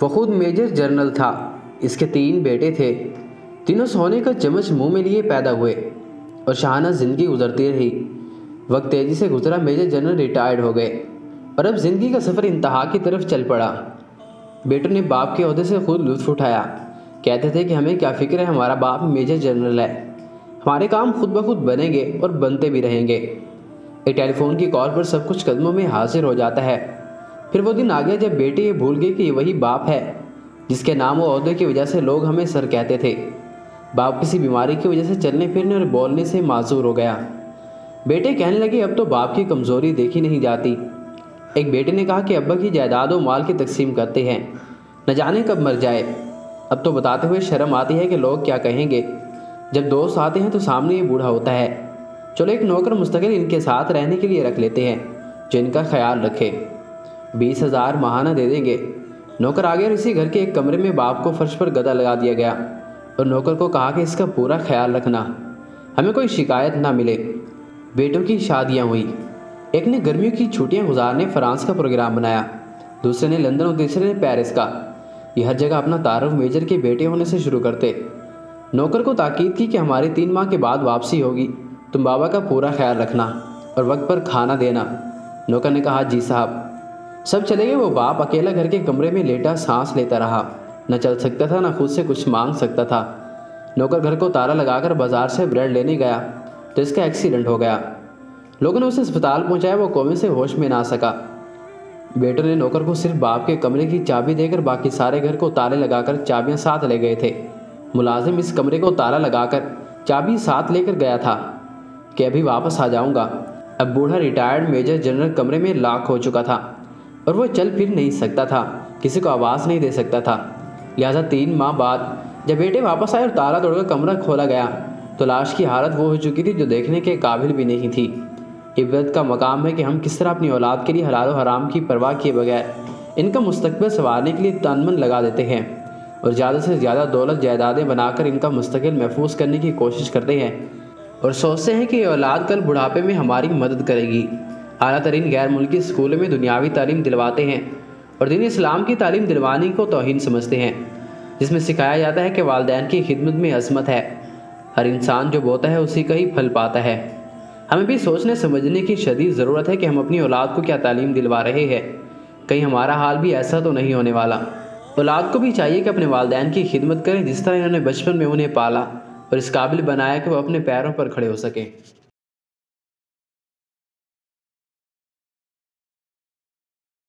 وہ خود major general تھا۔ اس کے 3 بیٹے تھے۔ تینوں سونے کا چمچ منہ میں لیے پیدا ہوئے اور شاہانہ زندگی گزرتی رہی۔ وقت تیزی سے گزرا، میجر جنرل ریٹائرڈ ہو گئے اور اب زندگی کا سفر انتہا کی طرف چل پڑا۔ بیٹوں نے باپ کے عہدے سے خود لطف اٹھایا۔ کہتے تھے کہ ہمیں کیا فکر ہے، ہمارا باپ میجر جنرل ہے، ہمارے کام خود بخود بنیں گے اور بنتے بھی رہیں گے۔ ایک ٹیلی فون کی کال پر سب کچھ قدموں میں حاضر ہو جاتا ہے۔ پھر وہ دن آ گیا جب بیٹے یہ بھول گئے کہ یہ وہی باپ ہے جس کے نام و عہدے کی وجہ سے لوگ ہمیں سر کہتے تھے۔ باپ کسی بیماری کی وجہ سے چلنے پھرنے اور بولنے سے معذور ہو گیا۔ بیٹے کہنے لگے اب تو باپ کی کمزوری دیکھی نہیں جاتی۔ ایک بیٹے نے کہا کہ ابا کی جائیداد و مال کی تقسیم کرتے ہیں، نہ جانے کب مر جائے۔ اب تو بتاتے ہوئے شرم آتی ہے کہ لوگ کیا کہیں گے۔ جب دوست آتے ہیں تو سامنے یہ بوڑھا ہوتا ہے۔ چلو ایک نوکر مستقل ان کے ساتھ رہنے کے لیے رکھ لیتے ہیں جو ان کا خیال رکھے، 20,000 ماہانہ دے دیں گے۔ نوکر آ گیا اور اسی گھر کے ایک کمرے میں باپ کو فرش پر گدا لگا دیا گیا اور نوکر کو کہا کہ اس کا پورا خیال رکھنا، ہمیں کوئی شکایت نہ ملے۔ بیٹوں کی شادیاں ہوئی۔ ایک نے گرمیوں کی چھٹیاں گزارنے فرانس کا پروگرام بنایا، دوسرے نے لندن اور تیسرے نے پیرس کا۔ یہ ہر جگہ اپنا تعارف میجر کے بیٹے ہونے سے شروع کرتے۔ نوکر کو تاکید کی کہ ہماری 3 ماہ کے بعد واپسی ہوگی، تم بابا کا پورا خیال رکھنا اور وقت پر کھانا دینا۔ نوکر نے کہا جی صاحب۔ سب چلے گئے۔ وہ باپ اکیلا گھر کے کمرے میں لیٹا سانس لیتا رہا، نہ چل سکتا تھا، نہ خود سے کچھ مانگ سکتا تھا۔ نوکر گھر کو تالا لگا کر بازار سے بریڈ لینے گیا تو اس کا ایکسیڈنٹ ہو گیا۔ لوگوں نے اسے اسپتال پہنچایا، وہ کومے سے ہوش میں نہ آ سکا۔ بیٹوں نے نوکر کو صرف باپ کے کمرے کی چابی دے کر باقی سارے گھر کو تالے لگا کر چابیاں ساتھ لے گئے تھے۔ ملازم اس کمرے کو تالا لگا کر چابی ساتھ لے کر گیا تھا کہ ابھی واپس آ جاؤں گا۔ اب بوڑھا ریٹائرڈ میجر جنرل کمرے میں لاک ہو چکا تھا اور وہ چل پھر نہیں سکتا تھا، کسی کو آواز نہیں دے سکتا تھا۔ لہٰذا 3 ماہ بعد جب بیٹے واپس آئے اور تالا توڑ کر کمرہ کھولا گیا تو لاش کی حالت وہ ہو چکی تھی جو دیکھنے کے قابل بھی نہیں تھی۔ عبرت کا مقام ہے کہ ہم کس طرح اپنی اولاد کے لیے حلال و حرام کی پرواہ کیے بغیر ان کا مستقبل سنوارنے کے لیے تن من لگا دیتے ہیں اور زیادہ سے زیادہ دولت جائیدادیں بنا کر ان کا مستقبل محفوظ کرنے کی کوشش کرتے ہیں اور سوچتے ہیں کہ یہ اولاد کل بڑھاپے میں ہماری مدد کرے گی۔ اعلیٰ ترین غیر ملکی اسکولوں میں دنیاوی تعلیم دلواتے ہیں اور دین اسلام کی تعلیم دلوانے کو توہین سمجھتے ہیں، جس میں سکھایا جاتا ہے کہ والدین کی خدمت میں عظمت ہے، ہر انسان جو بوتا ہے اسی کا ہی پھل پاتا ہے۔ ہمیں بھی سوچنے سمجھنے کی شدید ضرورت ہے کہ ہم اپنی اولاد کو کیا تعلیم دلوا رہے ہیں، کہیں ہمارا حال بھی ایسا تو نہیں ہونے والا۔ اولاد کو بھی چاہیے کہ اپنے والدین کی خدمت کریں جس طرح انہوں نے بچپن میں انہیں پالا اور اس قابل بنایا کہ وہ اپنے پیروں پر کھڑے ہو سکیں۔